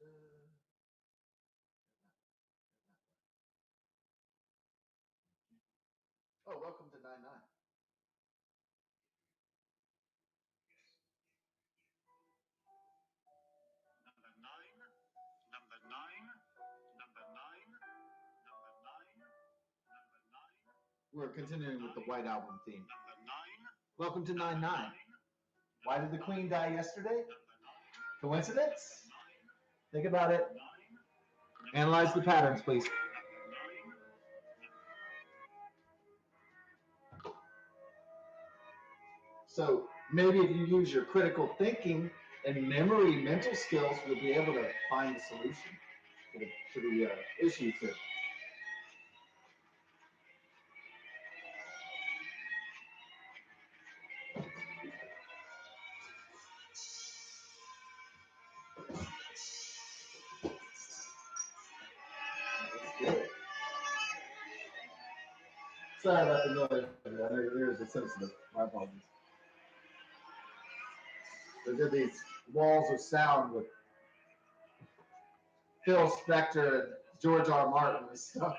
Oh, welcome to 9-9. We're continuing with the White Album theme. Welcome to 9-9. Why did the Queen die yesterday? Coincidence? Think about it. Analyze the patterns, please. So maybe if you use your critical thinking and mental skills, you'll be able to find a solution to the issues here. Sorry about the noise. I know your ears are sensitive. My apologies. They did these walls of sound with Phil Spector and George R. Martin and stuff.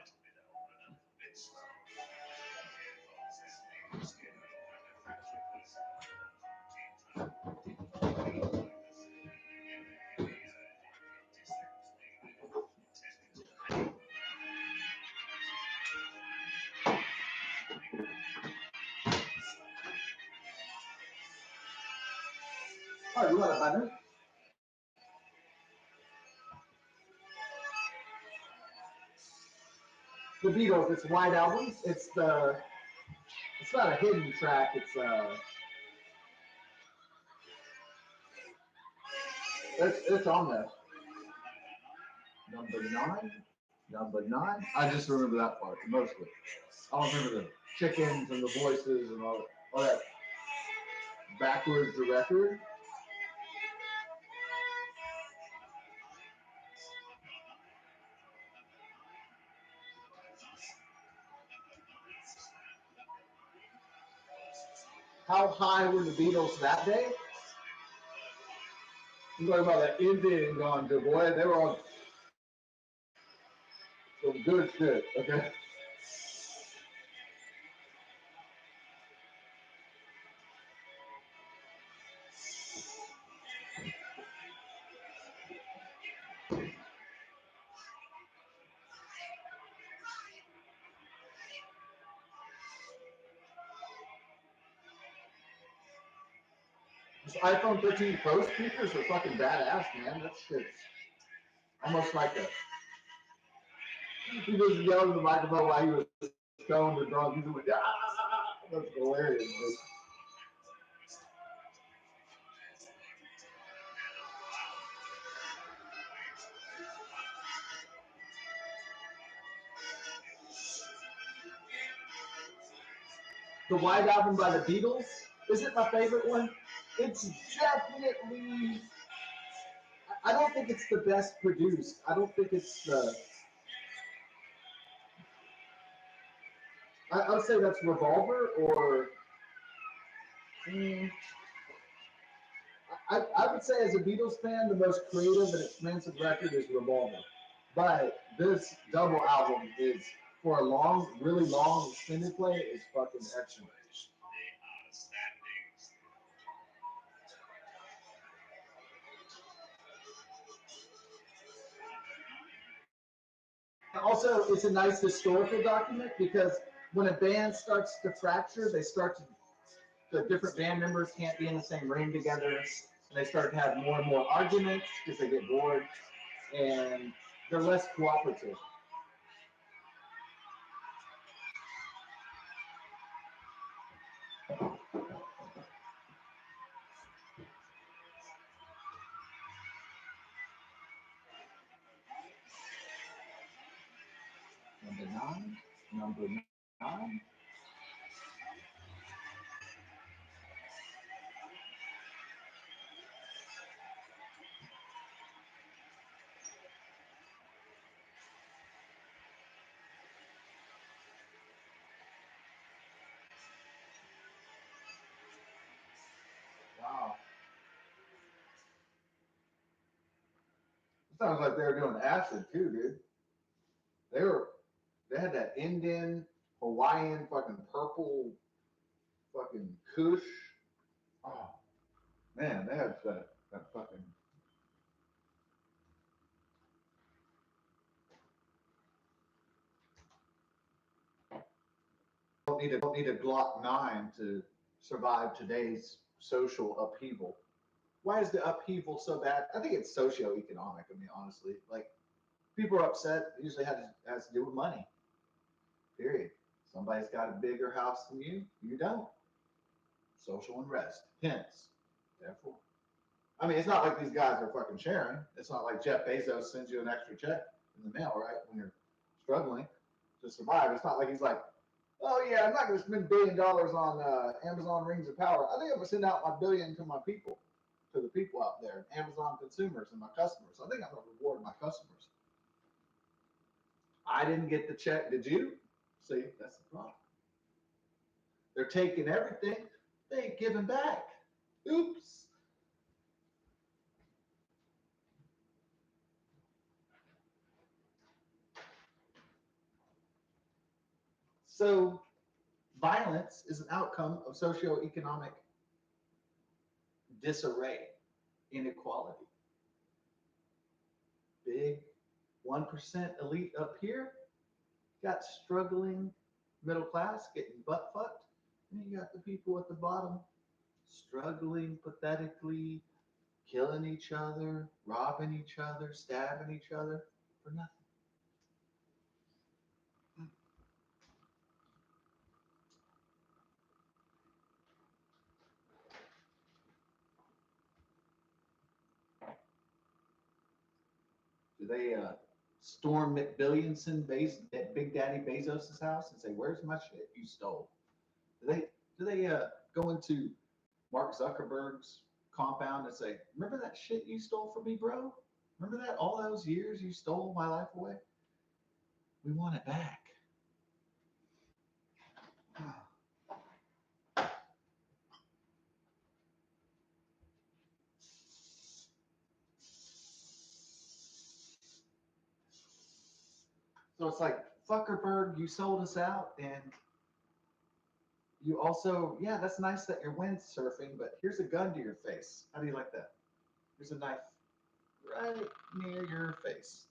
Oh, you want a button? The Beatles, it's White Album. It's not a hidden track. It's on there. Number 9. Number 9. I just remember that part mostly. I don't remember the chickens and the voices and all that backwards the record. How high were the Beatles that day? I'm talking about that Indian gone, good boy. They were on some good shit, okay? This iPhone 13 Pro speakers are fucking badass, man. That shit's almost like a. He just yelled in the microphone while he was stoned or drunk. He's like, ah! That's hilarious. Dude. The White Album by the Beatles isn't my favorite one. It's definitely. I don't think it's the best produced. I don't think it's the. I would say that's Revolver or. I would say as a Beatles fan, the most creative and expensive record is Revolver. But this double album is, for a long, really long extended play, is fucking excellent. Also, it's a nice historical document because when a band starts to fracture, the different band members can't be in the same room together, and they start to have more and more arguments because they get bored, and they're less cooperative. Number 9, number 9. Wow. Sounds like they were doing acid too, dude. They were they had that Indian, Hawaiian, fucking purple, fucking Kush. Oh man, they had that fucking. Don't need a Glock 9 to survive today's social upheaval. Why is the upheaval so bad? I think it's socioeconomic. I mean, honestly, like people are upset. It usually has to do with money. Period. Somebody's got a bigger house than you. You don't. Social unrest. Hence, therefore. I mean, it's not like these guys are fucking sharing. It's not like Jeff Bezos sends you an extra check in the mail, right? When you're struggling to survive. It's not like he's like, oh yeah, I'm not going to spend $1 billion on Amazon Rings of Power. I think I'm going to send out my billion to my people, to the people out there, Amazon consumers and my customers. I think I'm going to reward my customers. I didn't get the check. Did you? See, that's the problem. They're taking everything. They ain't giving back. Oops. So violence is an outcome of socioeconomic disarray, inequality. Big 1% elite up here got struggling middle class getting butt fucked. And you got the people at the bottom struggling pathetically, killing each other, robbing each other, stabbing each other for nothing. Do they storm McBillionson, Big Daddy Bezos' house and say, "Where's my shit you stole"? Do they go into Mark Zuckerberg's compound and say, "Remember that shit you stole from me, bro? Remember that all those years you stole my life away? We want it back." So it's like, Zuckerberg, you sold us out, and you also, yeah, that's nice that you're windsurfing, but here's a gun to your face. How do you like that? Here's a knife right near your face.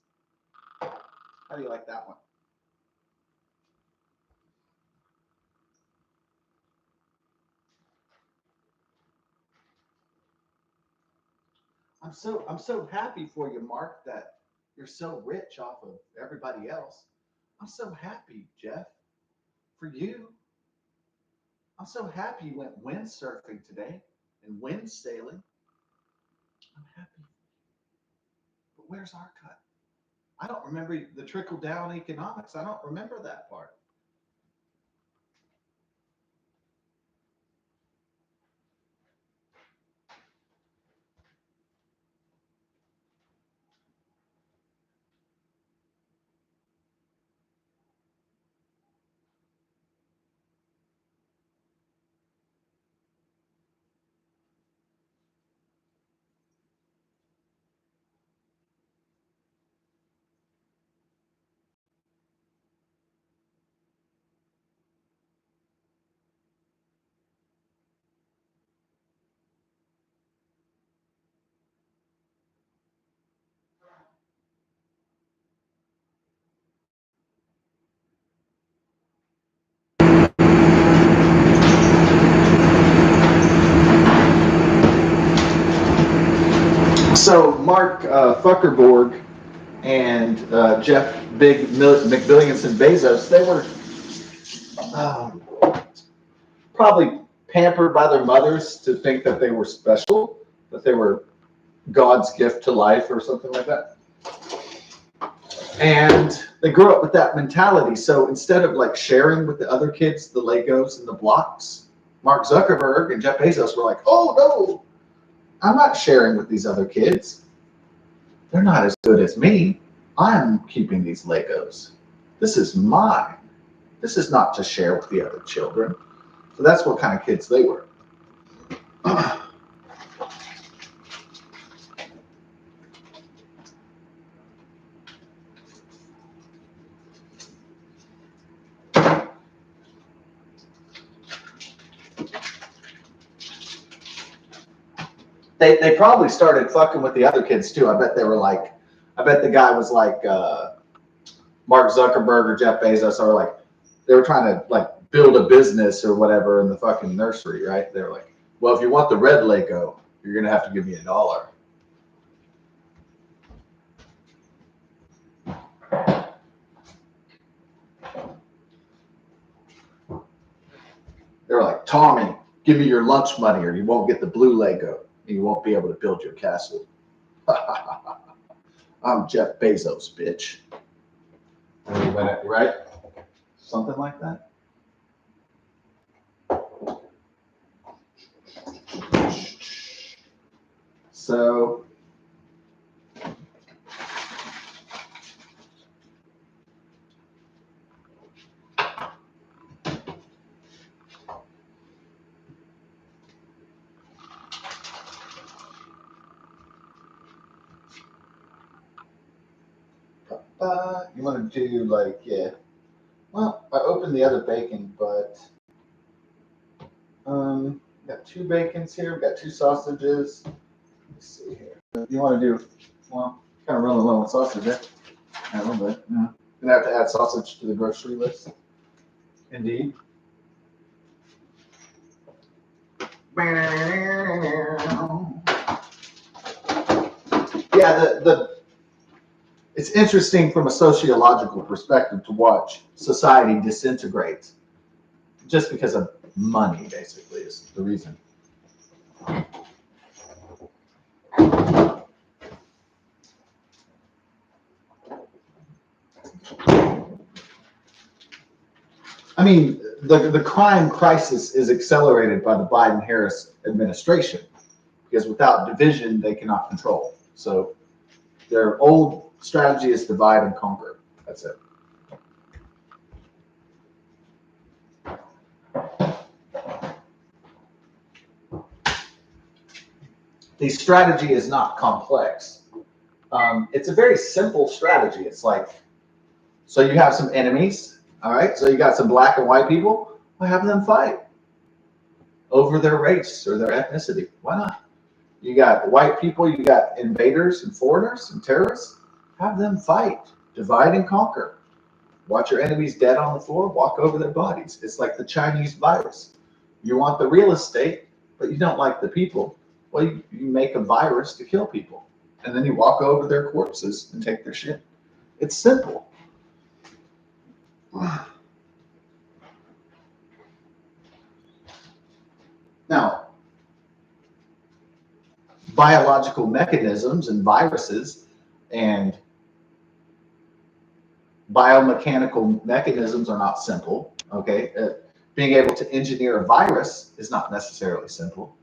How do you like that one? I'm so happy for you, Mark, that you're so rich off of everybody else. I'm so happy, Jeff, for you. I'm so happy you went windsurfing today and wind sailing. I'm happy. But where's our cut? I don't remember the trickle down economics. I don't remember that part. So Mark Zuckerberg and Jeff McBillions and Bezos, they were um, probably pampered by their mothers to think that they were special, that they were God's gift to life or something like that. And they grew up with that mentality. So instead of like sharing with the other kids the Legos and the blocks, Mark Zuckerberg and Jeff Bezos were like, "Oh no, I'm not sharing with these other kids. They're not as good as me. I'm keeping these Legos. This is mine. This is not to share with the other children." So that's what kind of kids they were. They probably started fucking with the other kids too. I bet they were like, I bet the guy was like Mark Zuckerberg or Jeff Bezos, or like they were trying to like build a business or whatever in the fucking nursery, right? They were like, well, if you want the red Lego, you're gonna have to give me $1. They were like, Tommy, give me your lunch money or you won't get the blue Lego and you won't be able to build your castle. I'm Jeff Bezos, bitch. And he went, right? Something like that. So you want to do like, yeah. Well, I opened the other bacon, but got 2 bacons here. We got 2 sausages. Let's see here. You want to do, well, kind of running low on sausage there. A little bit. Yeah. Gonna have to add sausage to the grocery list. Indeed. Yeah, it's interesting from a sociological perspective to watch society disintegrate just because of money, basically, is the reason. I mean, the crime crisis is accelerated by the Biden-Harris administration because without division, they cannot control. So their old strategy is divide and conquer. That's it. The strategy is not complex. It's a very simple strategy. It's like, so you have some enemies, all right? So you got some black and white people. Well, have them fight over their race or their ethnicity. Why not? You got white people, you got invaders and foreigners and terrorists. Have them fight. Divide and conquer. Watch your enemies dead on the floor, walk over their bodies. It's like the Chinese virus. You want the real estate, but you don't like the people. Well, you make a virus to kill people. And then you walk over their corpses and take their shit. It's simple. Now, biological mechanisms and viruses and biomechanical mechanisms are not simple. Okay, being able to engineer a virus is not necessarily simple.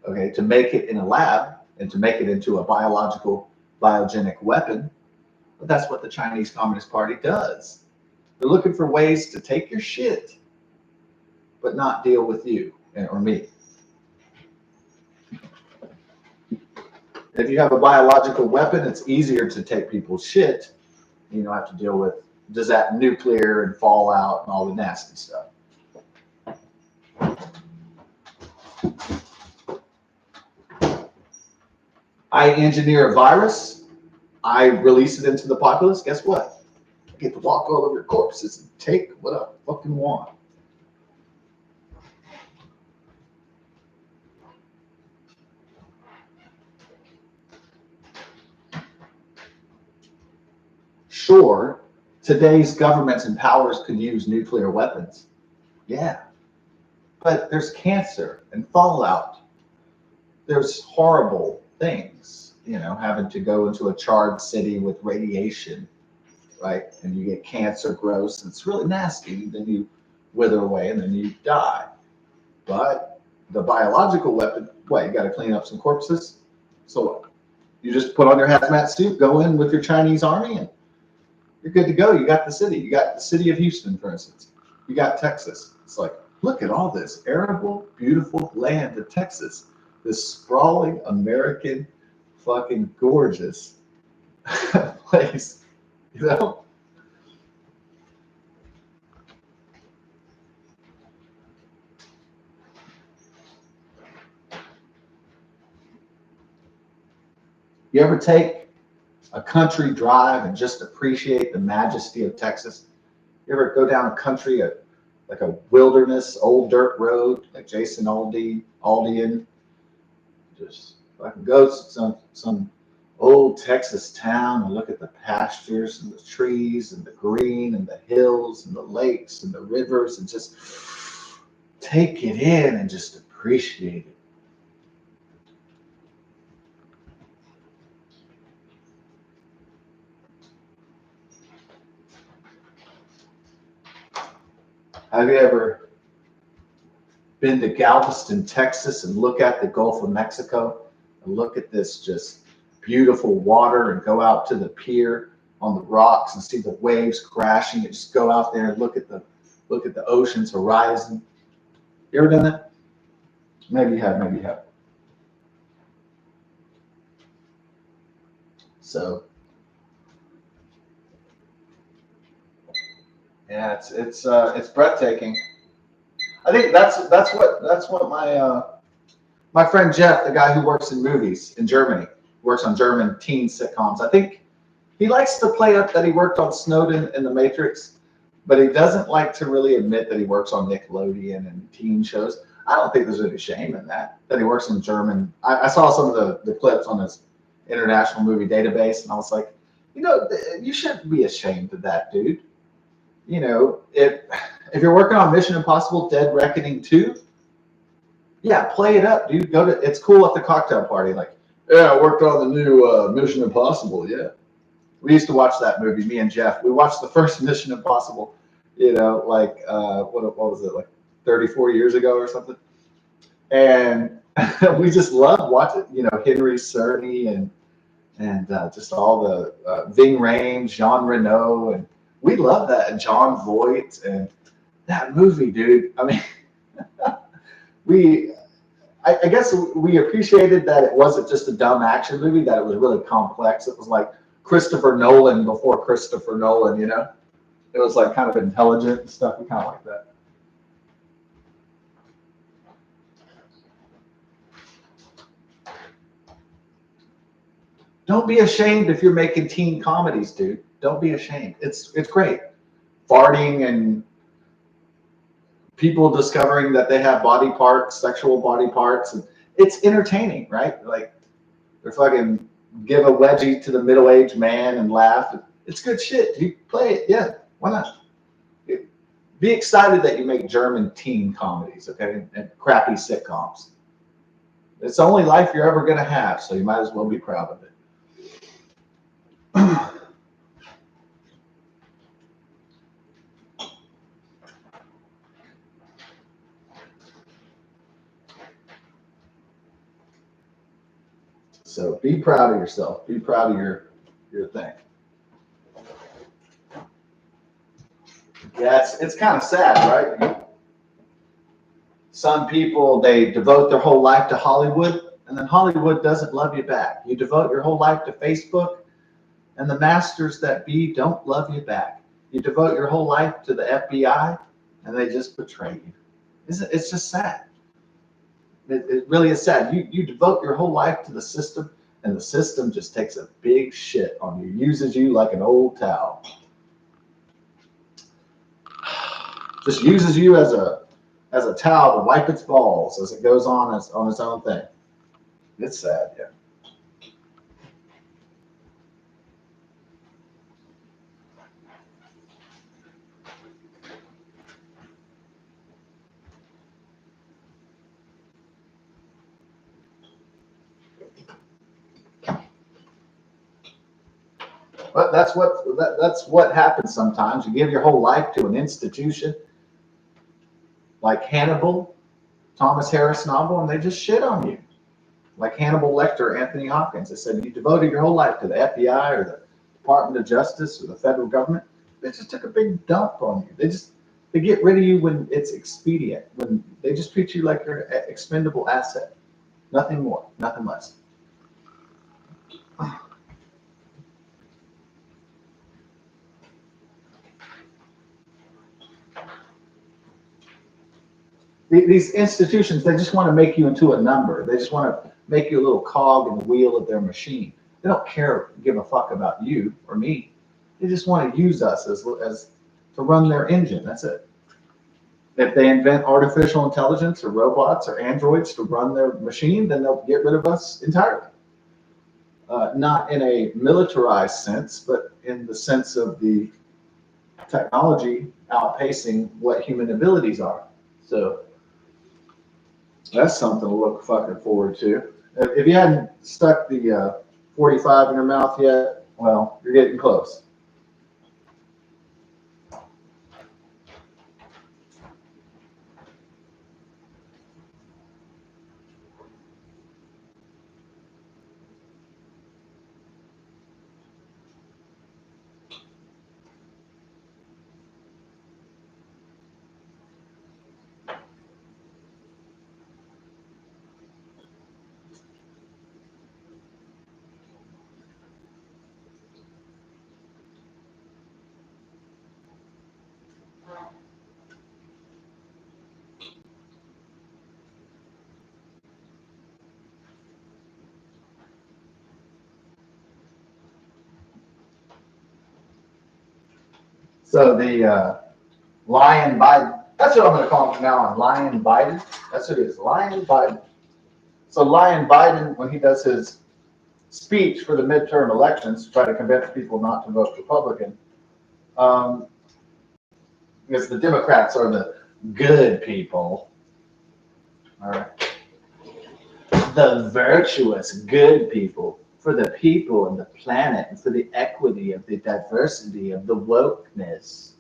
Okay, to make it in a lab and to make it into a biological biogenic weapon, but that's what the Chinese Communist Party does. They're looking for ways to take your shit, but not deal with you or me. If you have a biological weapon, it's easier to take people's shit. You don't have to deal with does that nuclear and fallout and all the nasty stuff. I engineer a virus, I release it into the populace. Guess what? I get to walk all over your corpses and take what I fucking want. Sure, today's governments and powers could use nuclear weapons. Yeah. But there's cancer and fallout. There's horrible things, having to go into a charred city with radiation, right? And you get cancer, gross, and it's really nasty. Then you wither away and then you die. But the biological weapon, what, you got to clean up some corpses? So what? You just put on your hazmat suit, go in with your Chinese army, and you're good to go. You got the city. You got the city of Houston, for instance. You got Texas. It's like, look at all this arable, beautiful land of Texas. This sprawling American, fucking gorgeous place, You ever take a country drive and just appreciate the majesty of Texas? You ever go down a country, like a wilderness, old dirt road, like Jason Aldean, just fucking go to some old Texas town and look at the pastures and the trees and the green and the hills and the lakes and the rivers and just take it in and just appreciate it. Have you ever been to Galveston, Texas, and look at the Gulf of Mexico and look at this just beautiful water and go out to the pier on the rocks and see the waves crashing and just go out there and look at the ocean's horizon? You ever done that? Maybe you have, maybe you haven't. So yeah, it's breathtaking. I think that's what my friend Jeff, the guy who works in movies in Germany, works on German teen sitcoms. I think he likes to play up that he worked on Snowden and The Matrix, but he doesn't like to really admit that he works on Nickelodeon and teen shows. I don't think there's any shame in that he works in German. I saw some of the clips on his international movie database, and I was like, you shouldn't be ashamed of that, dude. If you're working on Mission Impossible Dead Reckoning 2, yeah, play it up, dude. It's cool at the cocktail party. Like, yeah, I worked on the new Mission Impossible. Yeah, we used to watch that movie. Me and Jeff, we watched the first Mission Impossible. Like what was it, like 34 years ago or something? And we just loved watching. Henry Cerny and just all the Ving Rhames, Jean Reno, and we love that. And John Voight and that movie, dude. I mean, I guess we appreciated that it wasn't just a dumb action movie, that it was really complex. It was like Christopher Nolan before Christopher Nolan, It was like kind of intelligent and stuff. We kind of like that. Don't be ashamed if you're making teen comedies, dude. Don't be ashamed. It's great. Farting and people discovering that they have body parts, sexual body parts, and it's entertaining, right? Like, they're fucking give a wedgie to the middle-aged man and laugh. It's good shit. You play it, yeah. Why not? Be excited that you make German teen comedies, okay, and crappy sitcoms. It's the only life you're ever gonna have, so you might as well be proud of it. So be proud of yourself. Be proud of your thing. Yeah, it's kind of sad, right? Some people, they devote their whole life to Hollywood, and then Hollywood doesn't love you back. You devote your whole life to Facebook, and the masters that be don't love you back. You devote your whole life to the FBI, and they just betray you. It's just sad. It really is sad. You devote your whole life to the system, and the system just takes a big shit on you, uses you like an old towel. Just uses you as a towel to wipe its balls as it goes on its own thing. It's sad, yeah. But that's what happens sometimes. You give your whole life to an institution like Hannibal, Thomas Harris novel, and they just shit on you. Like Hannibal Lecter, Anthony Hopkins. They said you devoted your whole life to the FBI or the Department of Justice or the federal government. They just took a big dump on you. They get rid of you when it's expedient. When they just treat you like you're an expendable asset. Nothing more, nothing less. These institutions, they just want to make you into a number. They just want to make you a little cog in the wheel of their machine. They don't give a fuck about you or me. They just want to use us as to run their engine. That's it. If they invent artificial intelligence or robots or androids to run their machine, then they'll get rid of us entirely. Not in a militarized sense, but in the sense of the technology outpacing what human abilities are. So that's something to look fucking forward to. If you hadn't stuck the 45 in your mouth yet, well, you're getting close. So the Lion Biden, that's what I'm going to call him from now on, Lion Biden. That's what it is, Lion Biden. So Lion Biden, when he does his speech for the midterm elections to try to convince people not to vote Republican, um, because the Democrats are the good people, all right, the virtuous good people, for the people and the planet and for the equity of the diversity of the wokeness.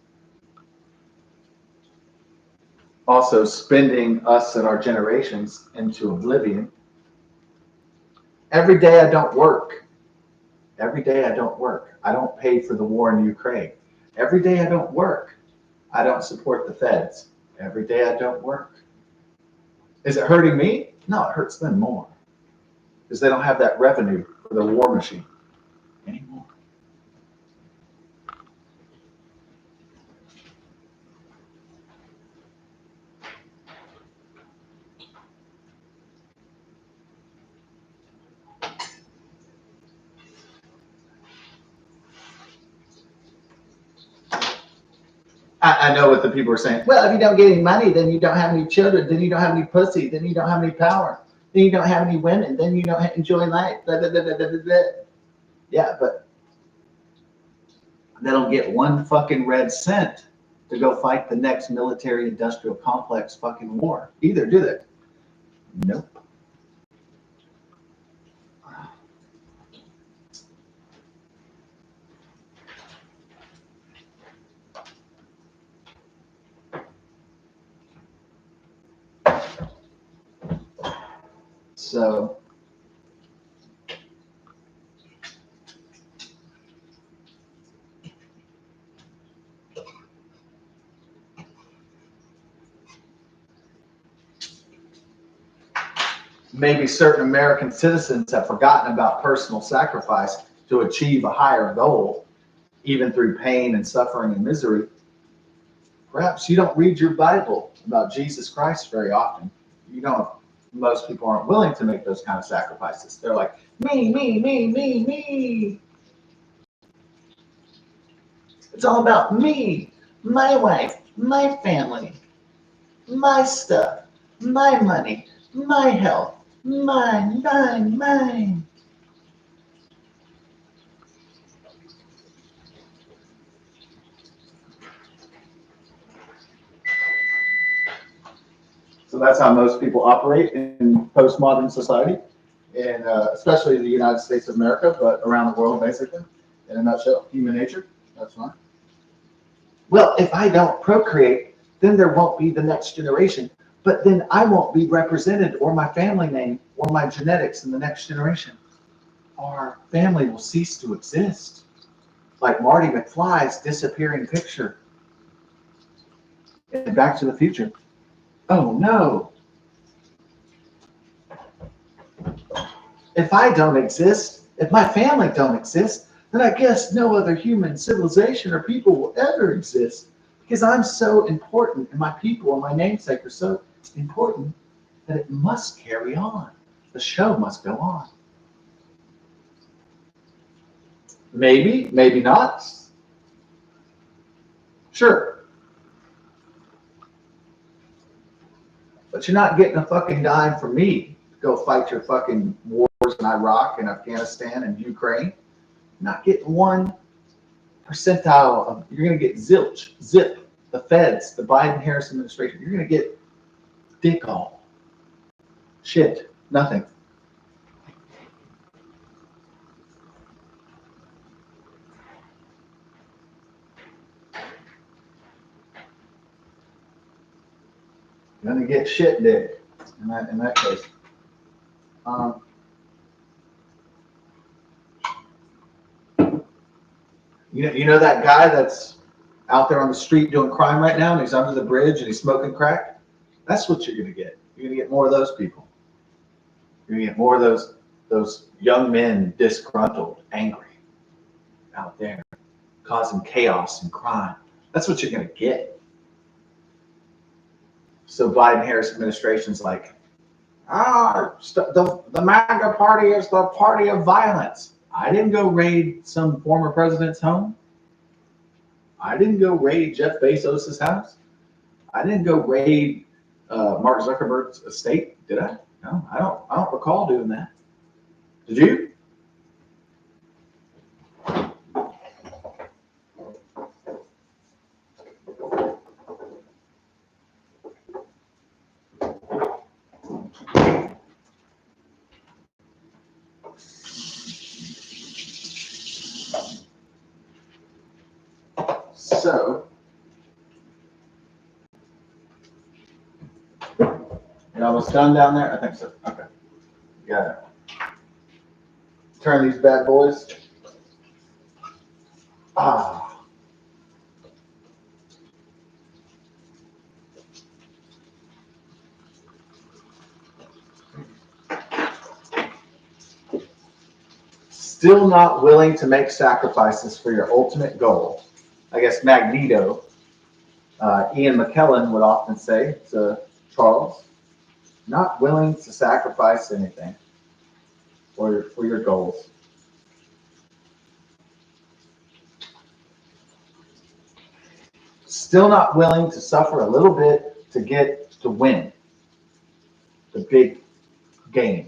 Also spending us and our generations into oblivion. Every day I don't work. Every day I don't work. I don't pay for the war in Ukraine. Every day I don't work. I don't support the feds. Every day I don't work. Is it hurting me? No, it hurts them more. Because they don't have that revenue for the war machine anymore. I know what the people are saying. Well, if you don't get any money, then you don't have any children, then you don't have any pussy, then you don't have any power, then you don't have any women, then you don't enjoy life. Blah, blah, blah, blah, blah, blah. Yeah, but they don't get one fucking red cent to go fight the next military industrial complex fucking war either, do they? Nope. So maybe certain American citizens have forgotten about personal sacrifice to achieve a higher goal, even through pain and suffering and misery. Perhaps you don't read your Bible about Jesus Christ very often. You don't. Most people aren't willing to make those kind of sacrifices. They're like, me, me, me, me, me. It's all about me, my wife, my family, my stuff, my money, my health, mine, mine, mine. So that's how most people operate in postmodern society, and especially in the United States of America, but around the world, basically. In a nutshell, human nature. That's fine. Well, if I don't procreate, then there won't be the next generation. But then I won't be represented, or my family name, or my genetics in the next generation. Our family will cease to exist. Like Marty McFly's disappearing picture in Back to the Future. Oh no. If I don't exist, if my family don't exist, then I guess no other human civilization or people will ever exist, because I'm so important and my people and my namesake are so important that it must carry on. The show must go on. Maybe, maybe not. Sure. But you're not getting a fucking dime from me to go fight your fucking wars in Iraq and Afghanistan and Ukraine. You're not getting 1 percentile of, you're going to get zilch, zip, the feds, the Biden-Harris administration. You're going to get dick all. Shit, nothing. You're going to get shit dick in that case. You know that guy that's out there on the street doing crime right now and he's under the bridge and he's smoking crack? That's what you're going to get. You're going to get more of those people. You're going to get more of those young men disgruntled, angry, out there, causing chaos and crime. That's what you're going to get. So Biden-Harris administration's like, the MAGA party is the party of violence. I didn't go raid some former president's home. I didn't go raid Jeff Bezos' house. I didn't go raid Mark Zuckerberg's estate, did I? No, I don't recall doing that. Did you? So, you almost done down there? I think so. Okay. Got it. Turn these bad boys. Still not willing to make sacrifices for your ultimate goal. I guess Magneto, Ian McKellen would often say to Charles, not willing to sacrifice anything for your goals. Still not willing to suffer a little bit to get to win the big game.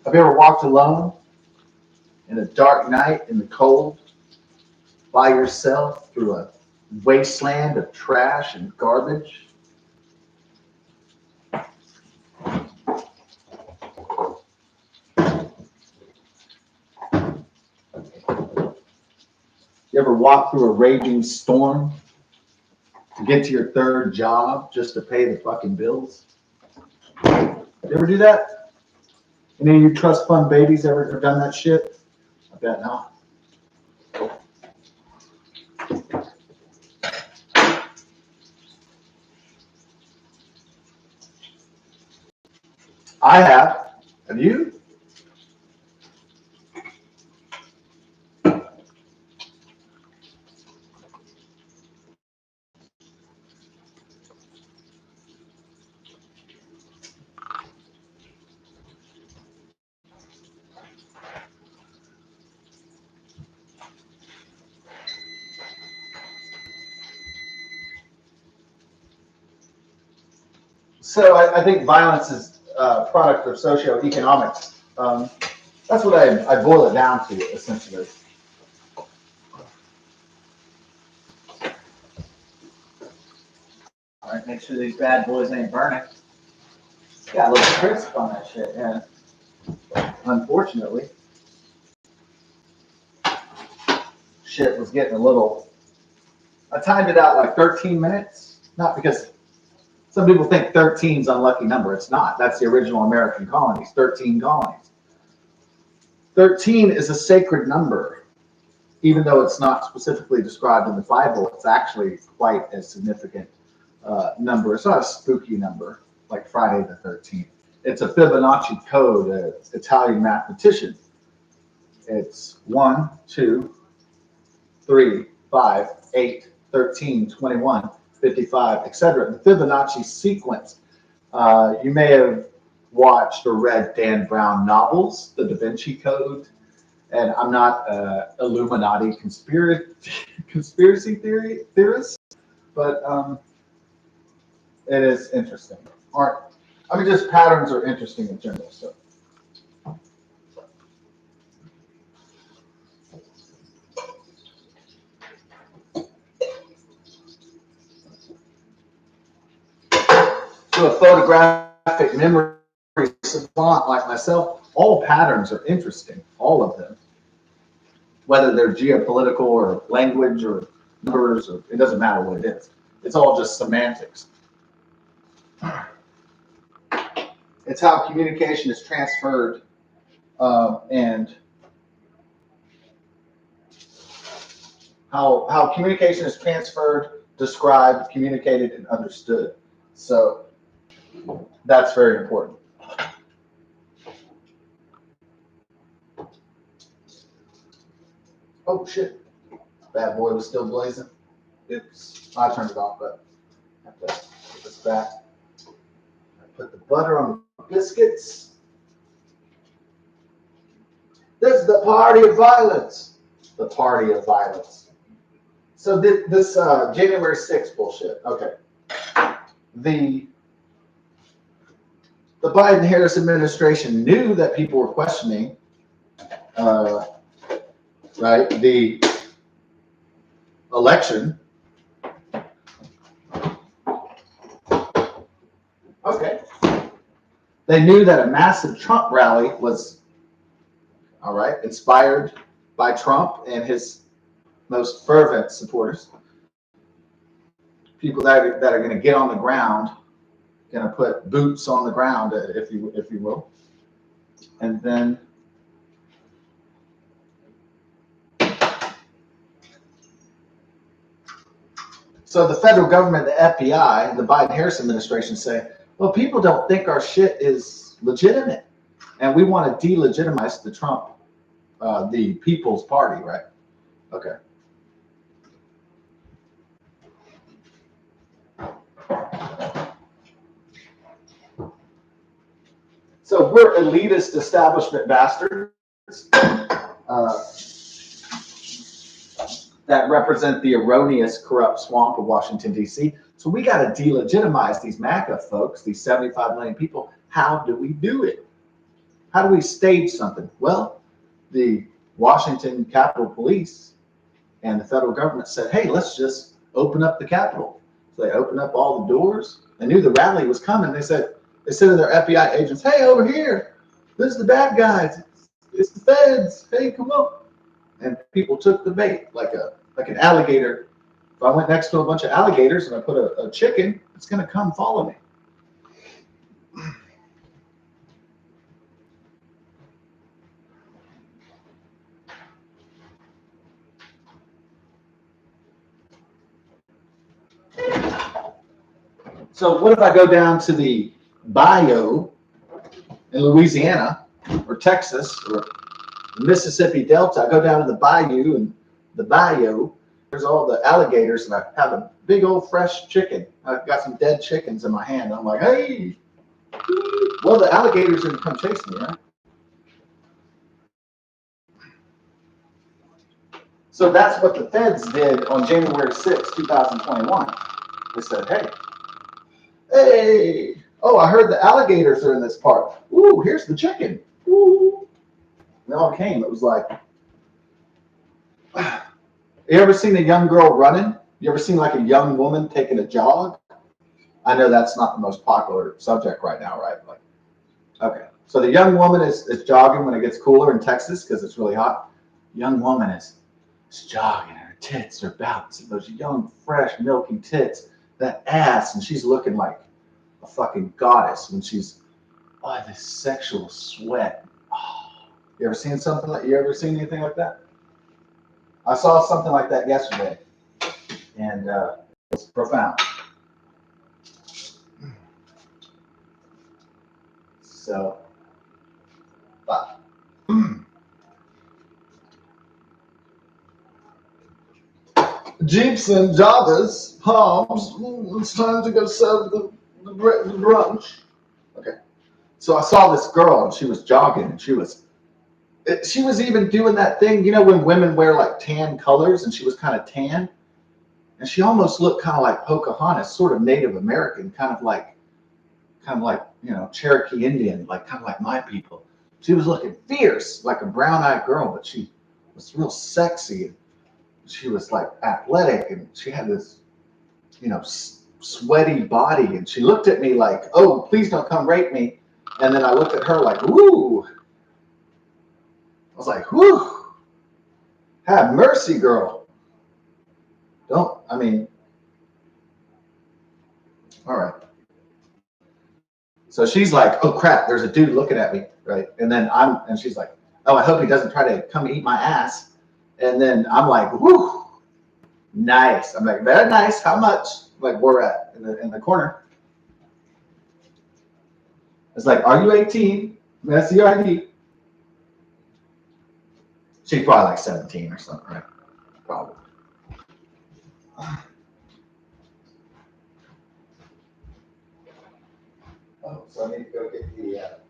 Have you ever walked alone in a dark night in the cold by yourself through a wasteland of trash and garbage? You ever walk through a raging storm to get to your third job just to pay the fucking bills? You ever do that? Any of you trust fund babies ever done that shit? I bet not. I have. Have you? So I think violence is a product of socioeconomics. That's what I boil it down to, essentially. All right, make sure these bad boys ain't burning. Got a little crisp on that shit, yeah. Unfortunately, shit was getting a little. I timed it out like 13 minutes, not because some people think 13 is an unlucky number. It's not. That's the original American colonies, 13 colonies. 13 is a sacred number, even though it's not specifically described in the Bible. It's actually quite a significant number. It's not a spooky number. like Friday the 13th. It's a Fibonacci code, Italian mathematician. It's 1, 2, 3, 5, 8, 13, 21, 55, etc. The Fibonacci sequence. You may have watched or read Dan Brown novels, The Da Vinci Code, and I'm not Illuminati conspiracy theorist, but it is interesting. Just patterns are interesting in general. So. To a photographic memory savant like myself, all patterns are interesting, all of them. Whether they're geopolitical or language or numbers, or it doesn't matter what it is. It's all just semantics. It's how communication is transferred and how communication is transferred, described, communicated, and understood. So that's very important. Oh shit! Bad boy was still blazing. Oops, I turned it off, but I have to put this back. I put the butter on the biscuits. This is the party of violence. The party of violence. So this January 6th bullshit. Okay. The Biden-Harris administration knew that people were questioning, right, the election. Okay. They knew that a massive Trump rally was, all right, inspired by Trump and his most fervent supporters. People that are going to get on the ground, going to put boots on the ground, if you will, and then so the federal government, the FBI, the Biden-Harris administration say, well, people don't think our shit is legitimate, and we want to delegitimize the Trump, the People's Party, right? Okay. So we're elitist establishment bastards that represent the erroneous, corrupt swamp of Washington, D.C. So we got to delegitimize these MAGA folks, these 75 million people. How do we do it? How do we stage something? Well, the Washington Capitol Police and the federal government said, hey, let's just open up the Capitol. So they opened up all the doors. They knew the rally was coming. They said to their FBI agents, hey, over here, this is the bad guys. It's the feds. Hey, come on. And people took the bait like an alligator. If I went next to a bunch of alligators and I put a chicken, it's going to come follow me. So what if I go down to the bayou in Louisiana or Texas or Mississippi Delta? I go down to the bayou, and the bayou, there's all the alligators, and I have a big old fresh chicken. I've got some dead chickens in my hand. I'm like, hey, well, the alligators are going to come chase me, right? So that's what the feds did on January 6, 2021. They said, hey, oh, I heard the alligators are in this park. Ooh, here's the chicken. Ooh. They all came. It was like, you ever seen a young girl running? You ever seen like a young woman taking a jog? I know that's not the most popular subject right now, right? Like, okay. So the young woman is jogging when it gets cooler in Texas because it's really hot. Young woman is jogging, her tits are bouncing, those young, fresh, milky tits, that ass, and she's looking like a fucking goddess when she's, oh, this sexual sweat. Oh. You ever seen anything like that? I saw something like that yesterday, and it's profound. So, but, Jeeps and Javas, Palms, it's time to go serve the brunch. Okay. So I saw this girl and she was jogging and she was even doing that thing, when women wear like tan colors and she was kind of tan and she almost looked kind of like Pocahontas, sort of Native American, kind of like, Cherokee Indian, like kind of like my people. She was looking fierce, like a brown-eyed girl, but she was real sexy. And she was like athletic and she had this, sweaty body. And she looked at me like, oh, please don't come rape me. And then I looked at her like, ooh. I was like, whew, have mercy, girl. All right. So she's like, oh crap, there's a dude looking at me, right? And she's like, oh, I hope he doesn't try to come eat my ass. And then I'm like, whew, nice. I'm like, very nice. How much? Like we're at in the corner. It's like, are you 18? That's your ID. She's probably like 17 or something, right? Probably. Oh, so I need to go get the.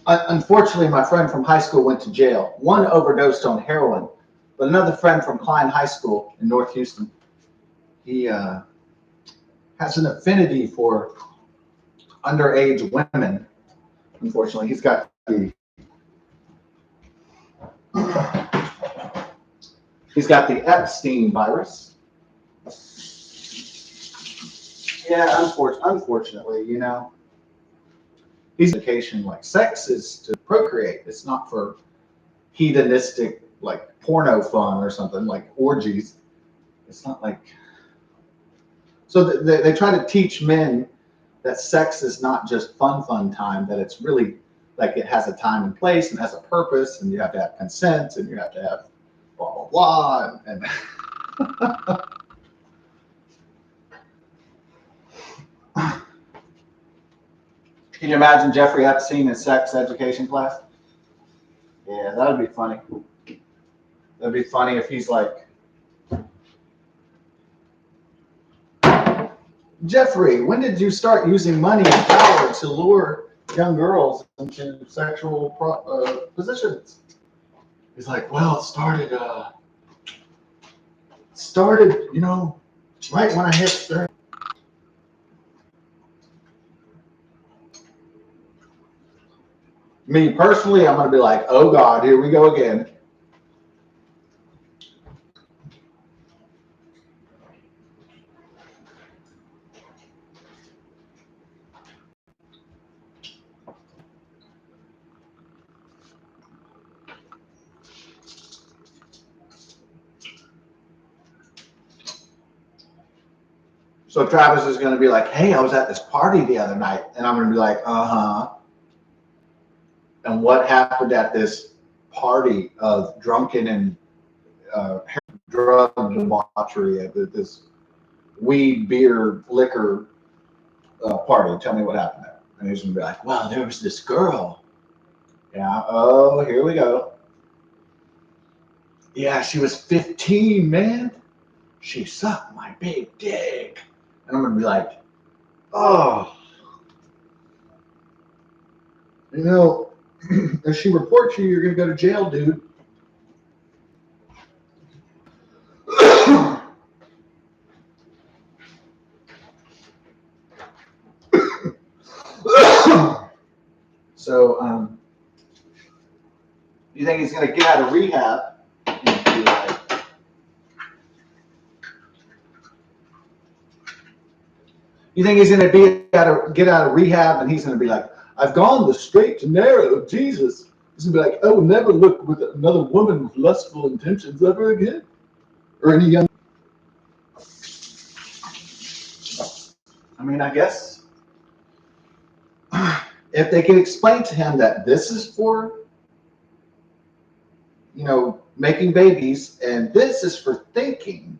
Unfortunately, my friend from high school went to jail. One overdosed on heroin, but another friend from Klein High School in North Houston, he has an affinity for underage women. Unfortunately, he's got the Epstein virus. Yeah, unfortunately, he's education like sex is to procreate. It's not for hedonistic like porno fun or something like orgies. It's not like so they try to teach men that sex is not just fun time, that it's really like it has a time and place and has a purpose, and you have to have consent and you have to have blah blah blah and Can you imagine Jeffrey Epstein in sex education class? Yeah, that would be funny. That'd be funny if he's like, Jeffrey, when did you start using money and power to lure young girls into sexual positions? He's like, well, it started, right when I hit 30. Me personally, I'm going to be like, oh God, here we go again. So Travis is going to be like, hey, I was at this party the other night. And I'm going to be like, uh-huh. And what happened at this party of drunken and drug debauchery at this weed, beer, liquor party? Tell me what happened there. And he's going to be like, well, there was this girl. Yeah, oh, here we go. Yeah, she was 15, man. She sucked my big dick. And I'm going to be like, oh. If she reports you, you're going to go to jail, dude. So, you think he's going to get out of rehab? And be like, you think he's going to get out of rehab, and he's going to be like, "I've gone the straight and narrow of Jesus." He's going to be like, "I will never look with another woman with lustful intentions ever again," or any young. I mean, I guess if they can explain to him that this is for, making babies, and this is for thinking.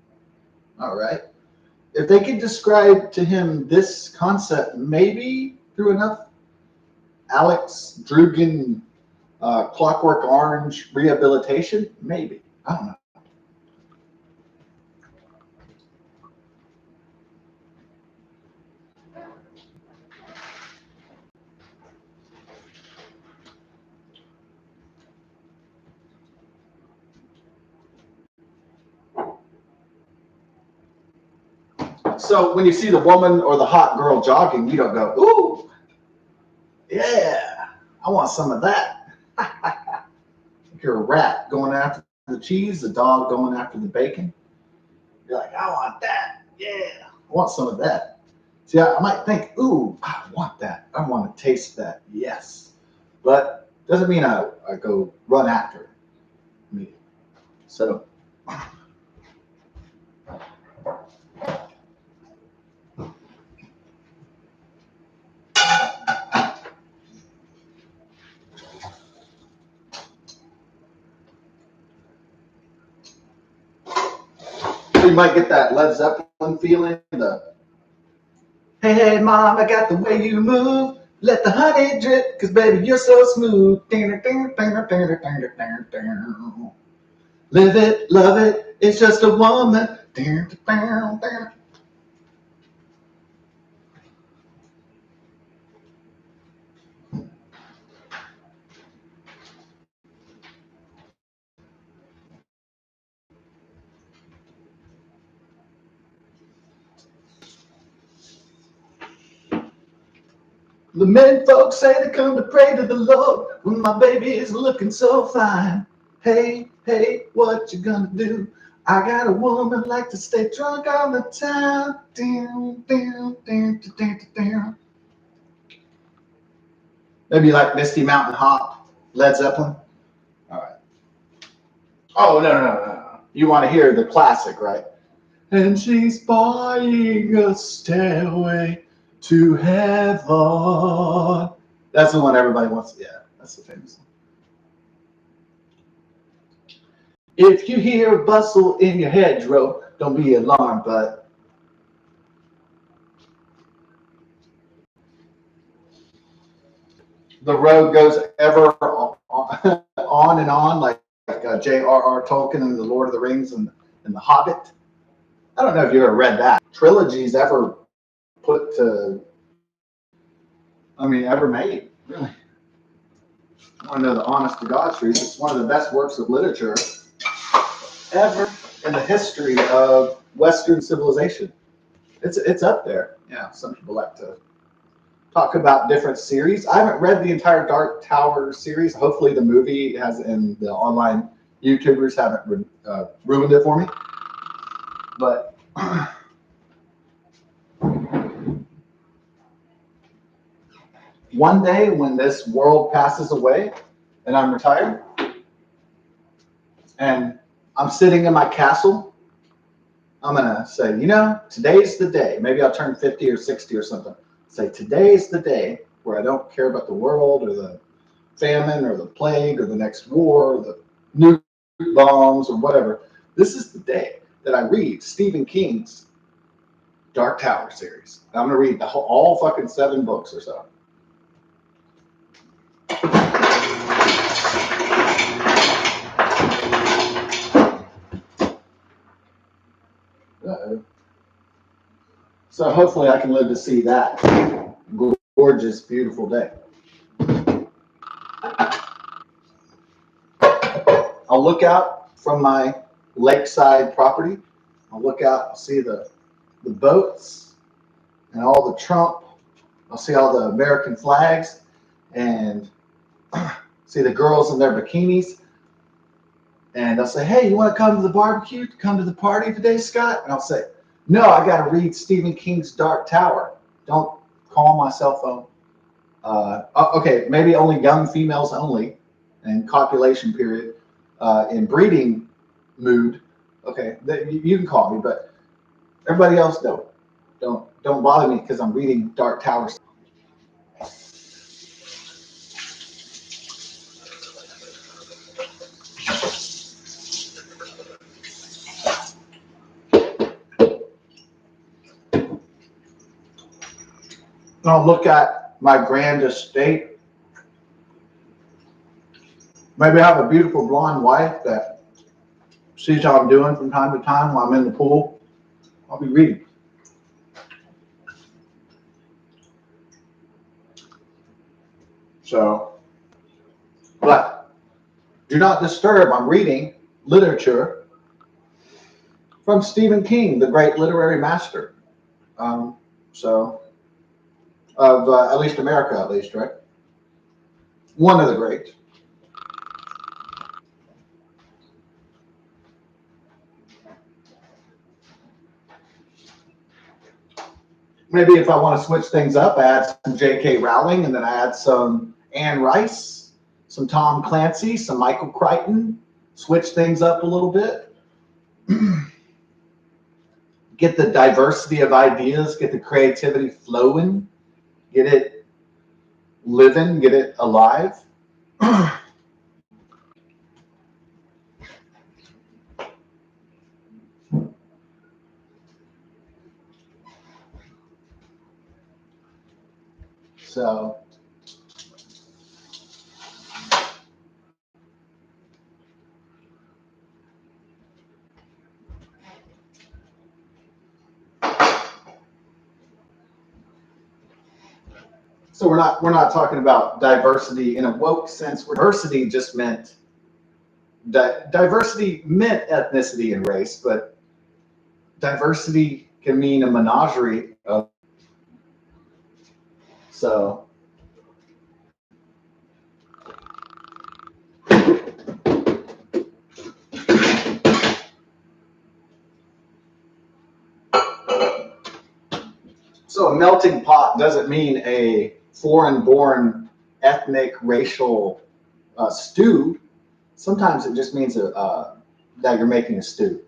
All right. If they could describe to him this concept, maybe through enough Alex Drugan, Clockwork Orange rehabilitation, maybe. I don't know. So when you see the woman or the hot girl jogging, you don't go, "Ooh, yeah, I want some of that." If you're a rat going after the cheese, the dog going after the bacon, you're like, "I want that. Yeah, I want some of that." See, I might think, "Ooh, I want that. I want to taste that." Yes. But doesn't mean I go run after it. So you might get that Led Zeppelin feeling, the "Hey, hey, mom, I got the way you move. Let the honey drip, 'cause baby, you're so smooth. Live it, love it, it's just a woman. The men folks say they come to pray to the Lord when my baby is looking so fine. Hey, hey, what you gonna do? I got a woman like to stay drunk all the time. Maybe like Misty Mountain Hop, Led Zeppelin. All right. Oh, no. You want to hear the classic, right? And she's buying a stairway to heaven. That's the one everybody wants. Yeah, that's the famous one. If you hear a bustle in your hedgerow, don't be alarmed, but the road goes ever on and on, like J.R.R. Tolkien and the Lord of the Rings and the Hobbit. I don't know if you ever read that. Trilogies ever put to, ever made, really. I want to know the honest to God truth. It's one of the best works of literature ever in the history of Western civilization. It's up there. Yeah, some people like to talk about different series. I haven't read the entire Dark Tower series. Hopefully, the movie has, and the online YouTubers haven't ruined it for me. But one day, when this world passes away and I'm retired, and I'm sitting in my castle, I'm gonna say, today's the day. Maybe I'll turn 50 or 60 or something. Say, today's the day where I don't care about the world or the famine or the plague or the next war or the nuke bombs or whatever. This is the day that I read Stephen King's Dark Tower series. I'm gonna read all fucking 7 books or so. Uh-oh. So hopefully I can live to see that gorgeous, beautiful day. I'll look out from my lakeside property. I'll look out, I'll see the boats and all the Trump I'll see all the American flags and see the girls in their bikinis. And they'll say, hey, you want to come to the barbecue, come to the party today, Scott? And I'll say, no, I got to read Stephen King's Dark Tower. Don't call my cell phone. Okay, maybe only young females only, and copulation period, in breeding mood. Okay, you can call me, but everybody else don't bother me because I'm reading Dark Tower. I'll look at my grand estate. Maybe I have a beautiful blonde wife that sees how I'm doing from time to time while I'm in the pool. I'll be reading. So, but do not disturb. I'm reading literature from Stephen King, the great literary master. So, of at least America, at least, right? One of the greats. Maybe if I want to switch things up, I add some J.K. Rowling, and then I add some Anne Rice, some Tom Clancy, some Michael Crichton. Switch things up a little bit. Get the diversity of ideas, get the creativity flowing, get it living, get it alive. So, we're not talking about diversity in a woke sense. Diversity just meant diversity meant ethnicity and race, but diversity can mean a menagerie of. So, a melting pot doesn't mean a foreign-born ethnic racial stew. Sometimes it just means that you're making a stew.